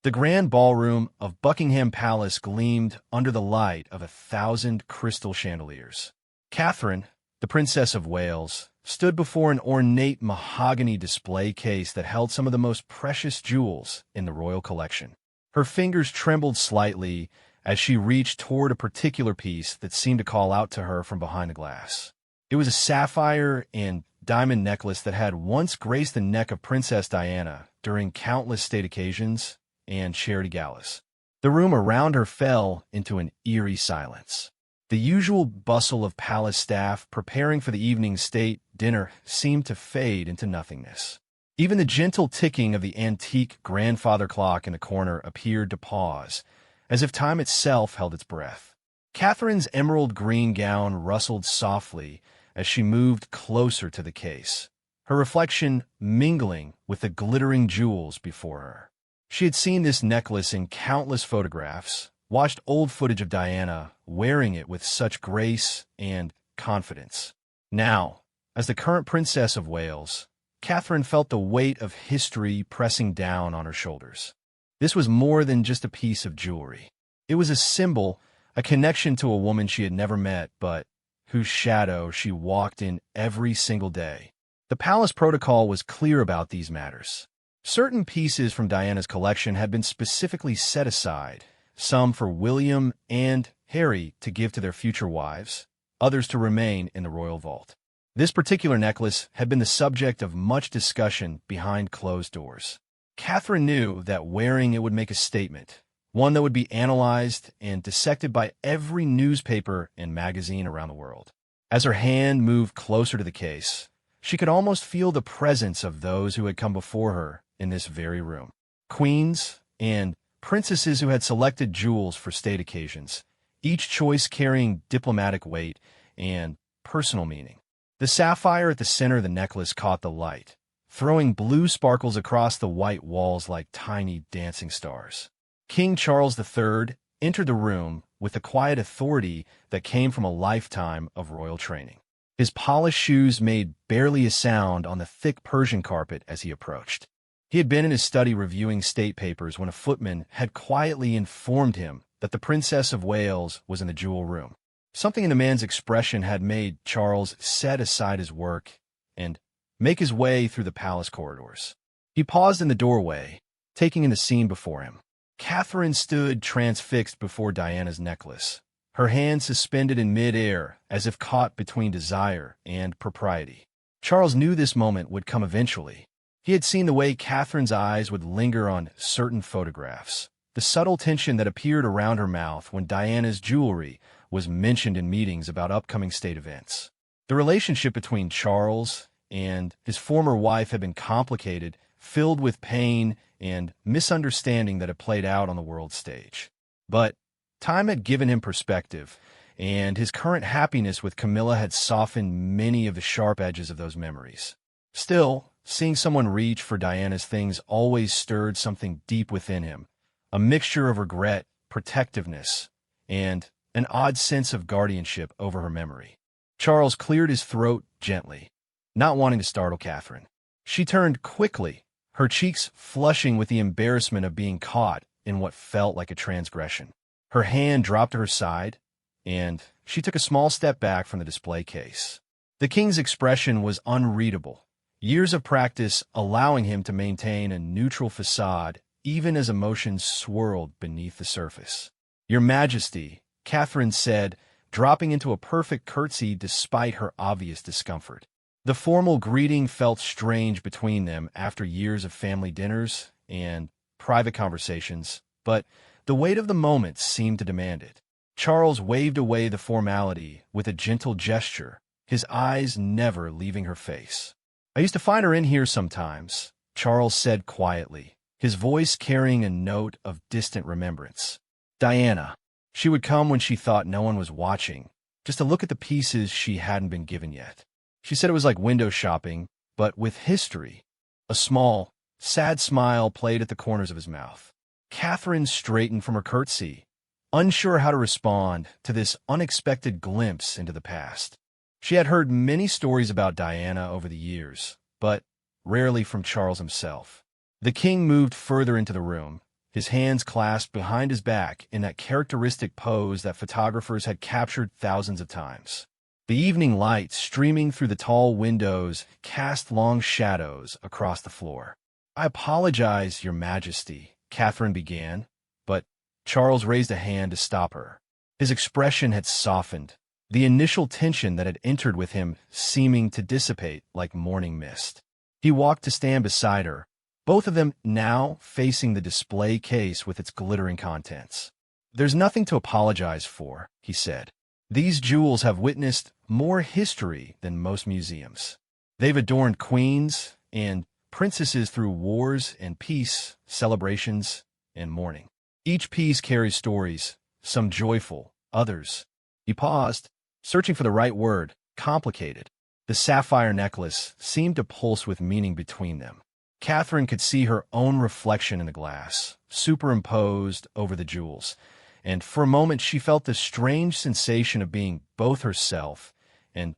The grand ballroom of Buckingham Palace gleamed under the light of 1,000 crystal chandeliers. Catherine, the Princess of Wales, stood before an ornate mahogany display case that held some of the most precious jewels in the royal collection. Her fingers trembled slightly as she reached toward a particular piece that seemed to call out to her from behind the glass. It was a sapphire and diamond necklace that had once graced the neck of Princess Diana during countless state occasions and charity galas. The room around her fell into an eerie silence. The usual bustle of palace staff preparing for the evening's state dinner seemed to fade into nothingness. Even the gentle ticking of the antique grandfather clock in the corner appeared to pause, as if time itself held its breath. Catherine's emerald green gown rustled softly as she moved closer to the case, her reflection mingling with the glittering jewels before her. She had seen this necklace in countless photographs, watched old footage of Diana wearing it with such grace and confidence. Now, as the current Princess of Wales, Catherine felt the weight of history pressing down on her shoulders. This was more than just a piece of jewelry. It was a symbol, a connection to a woman she had never met, but whose shadow she walked in every single day. The palace protocol was clear about these matters. Certain pieces from Diana's collection had been specifically set aside, some for William and Harry to give to their future wives, others to remain in the royal vault. This particular necklace had been the subject of much discussion behind closed doors. Catherine knew that wearing it would make a statement, one that would be analyzed and dissected by every newspaper and magazine around the world. As her hand moved closer to the case, she could almost feel the presence of those who had come before her in this very room. Queens and princesses who had selected jewels for state occasions, each choice carrying diplomatic weight and personal meaning. The sapphire at the center of the necklace caught the light, throwing blue sparkles across the white walls like tiny dancing stars. King Charles III entered the room with the quiet authority that came from a lifetime of royal training. His polished shoes made barely a sound on the thick Persian carpet as he approached. He had been in his study reviewing state papers when a footman had quietly informed him that the Princess of Wales was in the jewel room. Something in the man's expression had made Charles set aside his work and make his way through the palace corridors. He paused in the doorway, taking in the scene before him. Catherine stood transfixed before Diana's necklace, her hand suspended in mid-air as if caught between desire and propriety. Charles knew this moment would come eventually. He had seen the way Catherine's eyes would linger on certain photographs, the subtle tension that appeared around her mouth when Diana's jewelry was mentioned in meetings about upcoming state events. The relationship between Charles and his former wife had been complicated, filled with pain and misunderstanding that had played out on the world stage. But time had given him perspective, and his current happiness with Camilla had softened many of the sharp edges of those memories. Still, seeing someone reach for Diana's things always stirred something deep within him, a mixture of regret, protectiveness, and an odd sense of guardianship over her memory. Charles cleared his throat gently, not wanting to startle Catherine. She turned quickly, her cheeks flushing with the embarrassment of being caught in what felt like a transgression. Her hand dropped to her side, and she took a small step back from the display case. The king's expression was unreadable, years of practice allowing him to maintain a neutral facade even as emotions swirled beneath the surface. "Your Majesty," Catherine said, dropping into a perfect curtsy despite her obvious discomfort. The formal greeting felt strange between them after years of family dinners and private conversations, but the weight of the moment seemed to demand it. Charles waved away the formality with a gentle gesture, his eyes never leaving her face. "I used to find her in here sometimes," Charles said quietly, his voice carrying a note of distant remembrance. "Diana. She would come when she thought no one was watching, just to look at the pieces she hadn't been given yet. She said it was like window shopping, but with history." A small, sad smile played at the corners of his mouth. Catherine straightened from her curtsy, unsure how to respond to this unexpected glimpse into the past. She had heard many stories about Diana over the years, but rarely from Charles himself. The king moved further into the room, his hands clasped behind his back in that characteristic pose that photographers had captured thousands of times. The evening light streaming through the tall windows cast long shadows across the floor. "I apologize, Your Majesty," Catherine began, but Charles raised a hand to stop her. His expression had softened, the initial tension that had entered with him seeming to dissipate like morning mist. He walked to stand beside her, both of them now facing the display case with its glittering contents. "There's nothing to apologize for," he said. "These jewels have witnessed more history than most museums. They've adorned queens and princesses through wars and peace, celebrations and mourning. Each piece carries stories, some joyful, others." He paused, searching for the right word, complicated. The sapphire necklace seemed to pulse with meaning between them. Catherine could see her own reflection in the glass, superimposed over the jewels, and for a moment she felt the strange sensation of being both herself and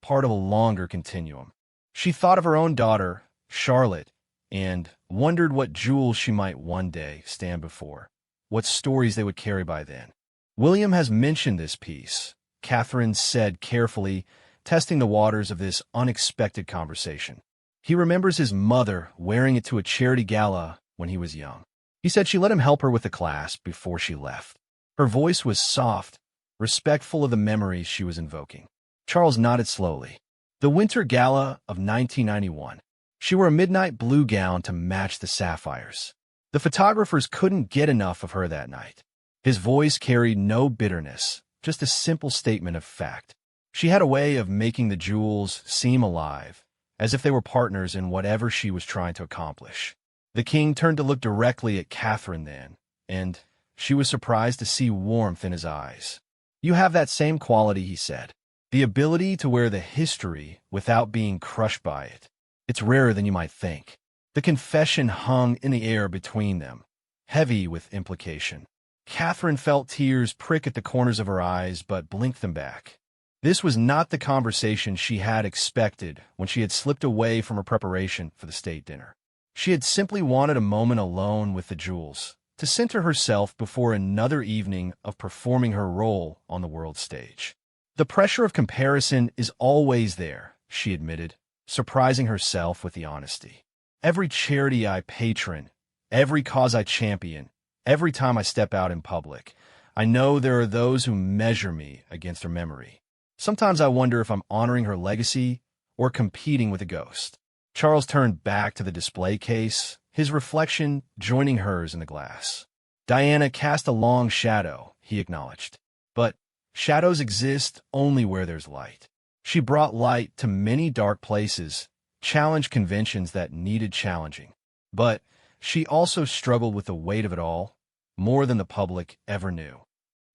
part of a longer continuum. She thought of her own daughter, Charlotte, and wondered what jewels she might one day stand before, what stories they would carry by then. "William has mentioned this piece," Catherine said carefully, testing the waters of this unexpected conversation. "He remembers his mother wearing it to a charity gala when he was young. He said she let him help her with the clasp before she left." Her voice was soft, respectful of the memories she was invoking. Charles nodded slowly. "The Winter Gala of 1991. She wore a midnight blue gown to match the sapphires. The photographers couldn't get enough of her that night." His voice carried no bitterness, just a simple statement of fact. She had a way of making the jewels seem alive, as if they were partners in whatever she was trying to accomplish. The king turned to look directly at Catherine then, and she was surprised to see warmth in his eyes. "You have that same quality," he said. "The ability to wear the history without being crushed by it. It's rarer than you might think." The confession hung in the air between them, heavy with implication. Catherine felt tears prick at the corners of her eyes, but blinked them back. This was not the conversation she had expected when she had slipped away from her preparation for the state dinner. She had simply wanted a moment alone with the jewels, to center herself before another evening of performing her role on the world stage. "The pressure of comparison is always there," she admitted, surprising herself with the honesty. "Every charity I patron, every cause I champion, every time I step out in public, I know there are those who measure me against her memory. Sometimes I wonder if I'm honoring her legacy or competing with a ghost." Charles turned back to the display case, his reflection joining hers in the glass. "Diana cast a long shadow," he acknowledged. "But shadows exist only where there's light. She brought light to many dark places, challenged conventions that needed challenging. But she also struggled with the weight of it all, more than the public ever knew."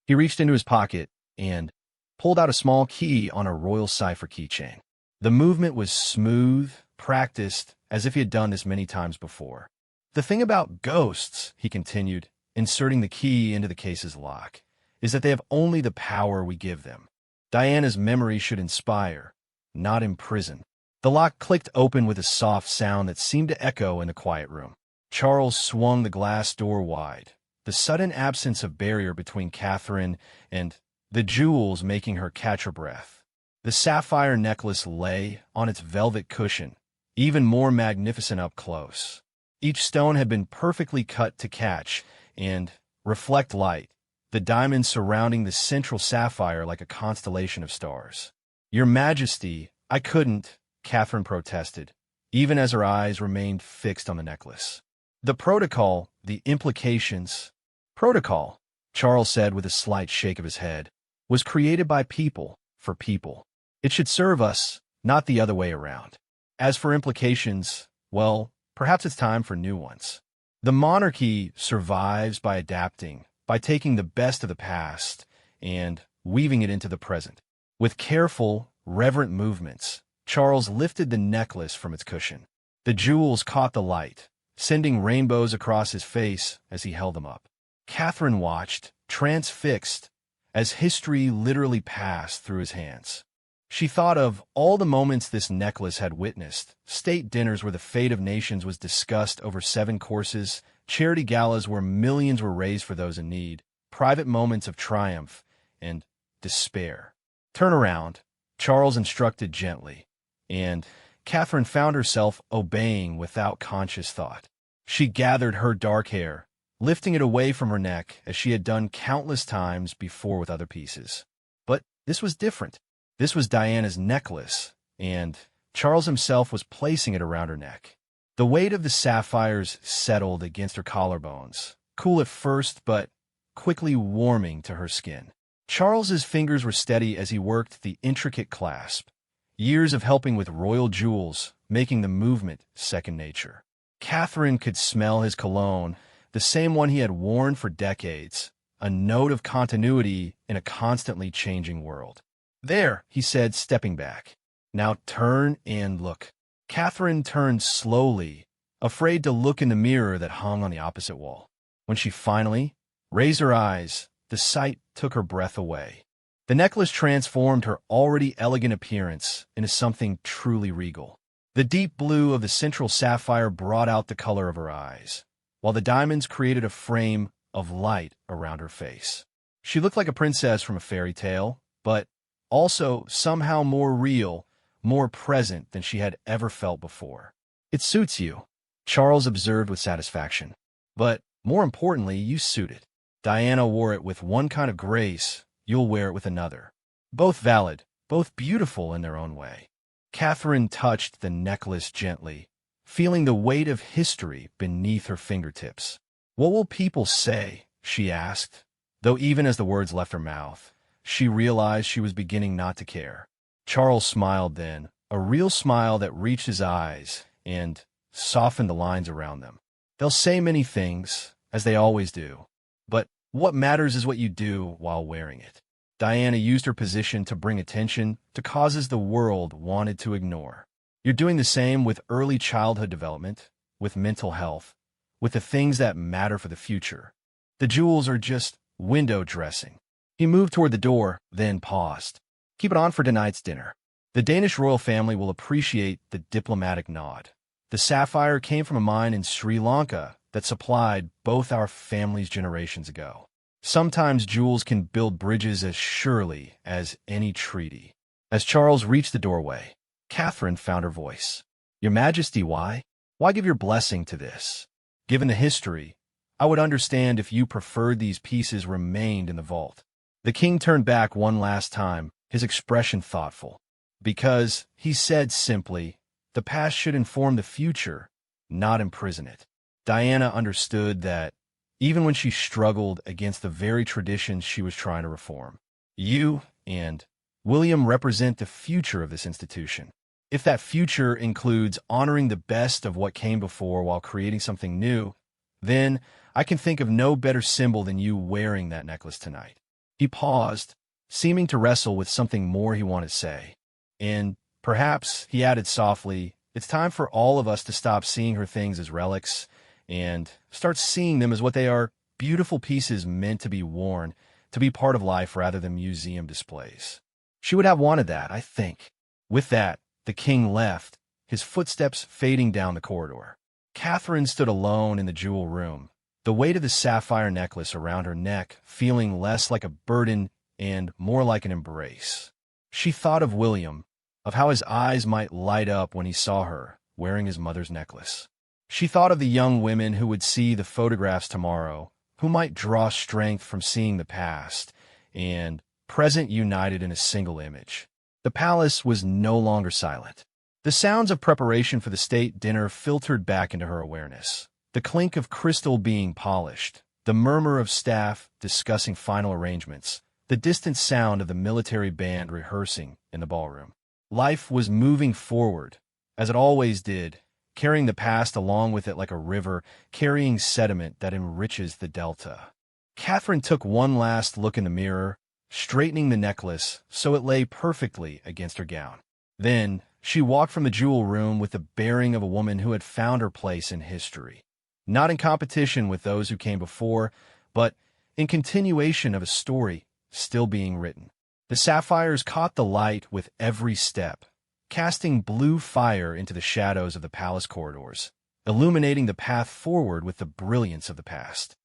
He reached into his pocket and pulled out a small key on a royal cipher keychain. The movement was smooth, practiced, as if he had done this many times before. "The thing about ghosts," he continued, inserting the key into the case's lock, "is that they have only the power we give them. Diana's memory should inspire, not imprison." The lock clicked open with a soft sound that seemed to echo in the quiet room. Charles swung the glass door wide, the sudden absence of barrier between Catherine and the jewels making her catch her breath. The sapphire necklace lay on its velvet cushion, even more magnificent up close. Each stone had been perfectly cut to catch and reflect light, the diamonds surrounding the central sapphire like a constellation of stars. "Your Majesty, I couldn't," Catherine protested, even as her eyes remained fixed on the necklace. "The protocol, the implications—" "Protocol," Charles said with a slight shake of his head, "was created by people, for people. It should serve us, not the other way around. As for implications, well, perhaps it's time for new ones. The monarchy survives by adapting, by taking the best of the past and weaving it into the present." With careful, reverent movements, Charles lifted the necklace from its cushion. The jewels caught the light, sending rainbows across his face as he held them up. Catherine watched, transfixed, as history literally passed through his hands. She thought of all the moments this necklace had witnessed, state dinners where the fate of nations was discussed over 7 courses, charity galas where millions were raised for those in need, private moments of triumph and despair. "Turn around," Charles instructed gently, and Catherine found herself obeying without conscious thought. She gathered her dark hair, lifting it away from her neck as she had done countless times before with other pieces. But this was different. This was Diana's necklace, and Charles himself was placing it around her neck. The weight of the sapphires settled against her collarbones, cool at first but quickly warming to her skin. Charles's fingers were steady as he worked the intricate clasp, years of helping with royal jewels, making the movement second nature. Catherine could smell his cologne, the same one he had worn for decades, a note of continuity in a constantly changing world. "There," he said, stepping back. "Now turn and look." Catherine turned slowly, afraid to look in the mirror that hung on the opposite wall. When she finally raised her eyes, the sight took her breath away. The necklace transformed her already elegant appearance into something truly regal. The deep blue of the central sapphire brought out the color of her eyes, while the diamonds created a frame of light around her face. She looked like a princess from a fairy tale, but also somehow more real, more present than she had ever felt before. "It suits you," Charles observed with satisfaction. "But more importantly, you suit it. Diana wore it with one kind of grace, you'll wear it with another. Both valid, both beautiful in their own way." Catherine touched the necklace gently, feeling the weight of history beneath her fingertips. "What will people say?" she asked, though even as the words left her mouth, she realized she was beginning not to care. Charles smiled then, a real smile that reached his eyes and softened the lines around them. "They'll say many things, as they always do, but what matters is what you do while wearing it." Diana used her position to bring attention to causes the world wanted to ignore. "You're doing the same with early childhood development, with mental health, with the things that matter for the future. The jewels are just window dressing." He moved toward the door, then paused. "Keep it on for tonight's dinner. The Danish royal family will appreciate the diplomatic nod. The sapphire came from a mine in Sri Lanka that supplied both our families generations ago. Sometimes jewels can build bridges as surely as any treaty." As Charles reached the doorway, Catherine found her voice. "Your Majesty, why? Why give your blessing to this? Given the history, I would understand if you preferred these pieces remained in the vault." The king turned back one last time, his expression thoughtful. "Because," he said simply, "the past should inform the future, not imprison it." Diana understood that, even when she struggled against the very traditions she was trying to reform. "You and William represent the future of this institution. If that future includes honoring the best of what came before while creating something new, then I can think of no better symbol than you wearing that necklace tonight." He paused, seeming to wrestle with something more he wanted to say. "And perhaps," he added softly, "it's time for all of us to stop seeing her things as relics and start seeing them as what they are, beautiful pieces meant to be worn, to be part of life rather than museum displays." She would have wanted that, I think. With that, the king left, his footsteps fading down the corridor. Catherine stood alone in the jewel room, the weight of the sapphire necklace around her neck feeling less like a burden and more like an embrace. She thought of William, of how his eyes might light up when he saw her wearing his mother's necklace. She thought of the young women who would see the photographs tomorrow, who might draw strength from seeing the past and present united in a single image. The palace was no longer silent. The sounds of preparation for the state dinner filtered back into her awareness. The clink of crystal being polished, the murmur of staff discussing final arrangements, the distant sound of the military band rehearsing in the ballroom. Life was moving forward, as it always did, carrying the past along with it like a river, carrying sediment that enriches the delta. Catherine took one last look in the mirror, straightening the necklace so it lay perfectly against her gown. Then she walked from the jewel room with the bearing of a woman who had found her place in history. Not in competition with those who came before, but in continuation of a story still being written. The sapphires caught the light with every step, casting blue fire into the shadows of the palace corridors, illuminating the path forward with the brilliance of the past.